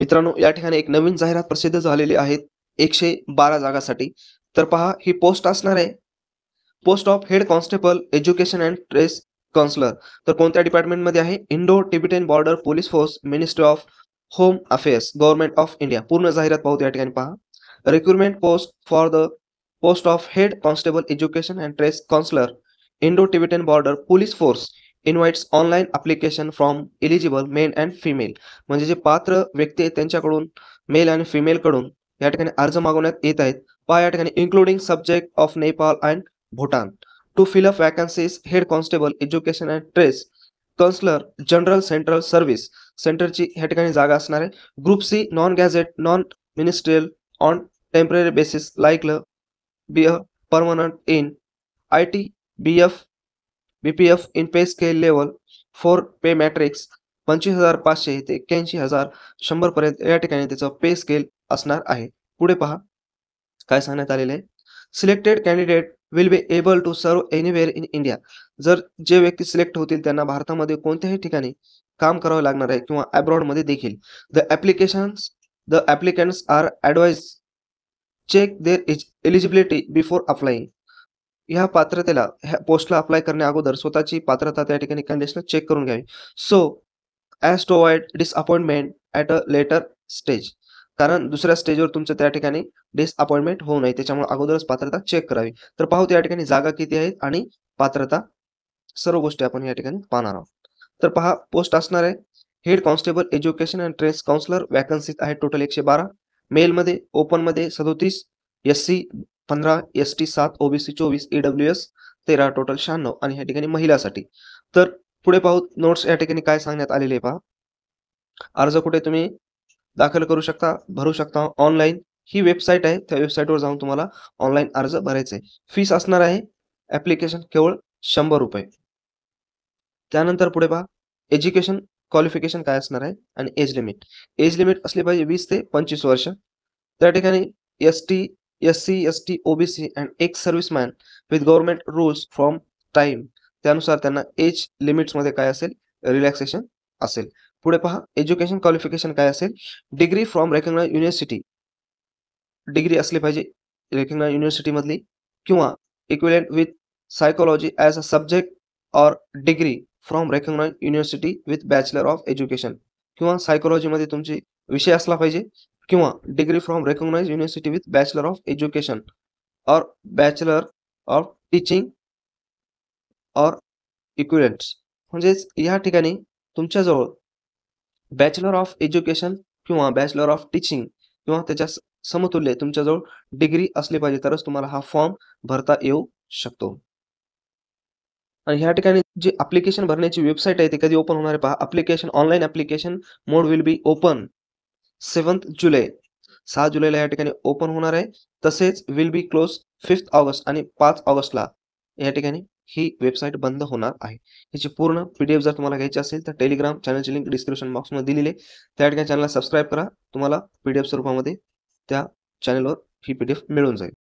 मित्रांनो, या ठिकाणी एक नवीन जाहिरात प्रसिद्ध झालेली आहे 112 जागासाठी. तर पहा, ही पोस्ट असणार आहे post of head constable education and stress counsellor. तर कोणत्या डिपार्टमेंटमध्ये आहे? Indo Tibetan border police force, ministry of home affairs, government of India. पूर्ण जाहिरात पाहू या ठिकाणी पहा. Recruitment post for the post of head constable education and stress counsellor, Indo Tibetan border police force invites online application from eligible male and female. म्हणजे जे पात्र व्यक्ती आहेत त्यांच्याकडून मेल आणि फिमेल कडून या ठिकाणी अर्ज मागवण्यात येत आहेत. पहा या ठिकाणी including subject of Nepal and Bhutan. To fill up vacancies head constable education and stress counsellor general central service सेंटरची या ठिकाणी जागा असणार आहे. Group C non gazette non ministerial on temporary basis like be a permanent in IT BF BPF in pay scale level for pay matrix 25,500 ते 81,100 पर्यंत या ठिकाणी त्याचं पे स्केल असणार आहे. पुढे पहा काय सांगण्यात आलेलं आहे. Selected candidate will be able to serve anywhere in India. जर जे व्यक्ती सिलेक्ट होतील त्यांना भारतामध्ये कोणत्याही ठिकाणी काम करावं लागणार आहे किंवा अब्रॉडमध्ये देखील. The applicants are advise check their eligibility before applying. ह्या पात्रतेला ह्या पोस्टला अप्लाय करण्या अगोदर स्वतःची पात्रता त्या ठिकाणी कंडिशनल चेक करून घ्यावी. So as to avoid disappointment at a later stage. कारण दुसऱ्या स्टेजवर तुमचं त्या ठिकाणी डिसअपॉइंटमेंट होऊ नये त्याच्यामुळे अगोदरच पात्रता चेक करावी. तर पाहू या ठिकाणी जागा किती आहेत आणि पात्रता सर्व गोष्टी आपण या ठिकाणी पाहणार आहोत. तर पहा पोस्ट असणार आहे head constable education and stress counsellor. Vacancies आहेत टोटल 112. मेलमध्ये ओपनमध्ये 37, SC 15, ST 7, OBC 24, EWS 13, total 96 आणि या ठिकाणी महिलासाठी. तर पुढे पाहू नोट्स या ठिकाणी काय सांगण्यात आलेले आहे पहा. अर्ज कुठे तुम्ही दाखल करू शकता, भरू शकता ऑनलाईन. ही वेबसाईट आहे, त्या वेबसाईटवर जाऊन तुम्हाला ऑनलाईन अर्ज भरायचा आहे. फीस असणार आहे ॲप्लिकेशन केवळ ₹100. त्यानंतर पुढे पहा एज्युकेशन क्वालिफिकेशन काय असणार आहे आणि एज लिमिट. एज लिमिट असली पाहिजे 20 ते 25 वर्ष. त्या ठिकाणी ST, SC, ST, OBC and ex serviceman with government rules from time त्यानुसार त्यांना एज लिमिट्समध्ये काय असेल रिलॅक्सेशन असेल. पुढे पहा एज्युकेशन क्वालिफिकेशन काय असेल. Degree from recognise university. Degree असली पाहिजे रेकग्नाइज युनिव्हर्सिटीमधली किंवा equivalent with psychology as a subject or degree from recognise university with bachelor of education. किंवा सायकोलॉजीमध्ये तुमची विषय असला पाहिजे किंवा degree from recognise university with bachelor of education or bachelor of teaching or equivalents. म्हणजेच या ठिकाणी तुमच्याजवळ बॅचलर ऑफ एज्युकेशन किंवा बॅचलर ऑफ टीचिंग किंवा त्याच्या समतुल्य तुमच्याजवळ डिग्री असली पाहिजे तरच तुम्हाला हा फॉर्म भरता येऊ शकतो. आणि ह्या ठिकाणी जी ॲप्लिकेशन भरण्याची वेबसाईट आहे ती कधी ओपन होणार आहे पहा. Application online application mode will be open 7 जुलै. 6 जुलैला या ठिकाणी ओपन होणार आहे. तसेच विल बी क्लोज 5 ऑगस्ट आणि 5 ऑगस्टला या ठिकाणी ही वेबसाईट बंद होणार आहे. याची पूर्ण PDF जर तुम्हाला घ्यायची असेल तर टेलिग्राम चॅनलची लिंक डिस्क्रिप्शन बॉक्समध्ये दिलेली आहे. त्या ठिकाणी चॅनलला सबस्क्राईब करा. तुम्हाला PDF स्वरूपामध्ये त्या चॅनलवर ही PDF मिळून जाईल.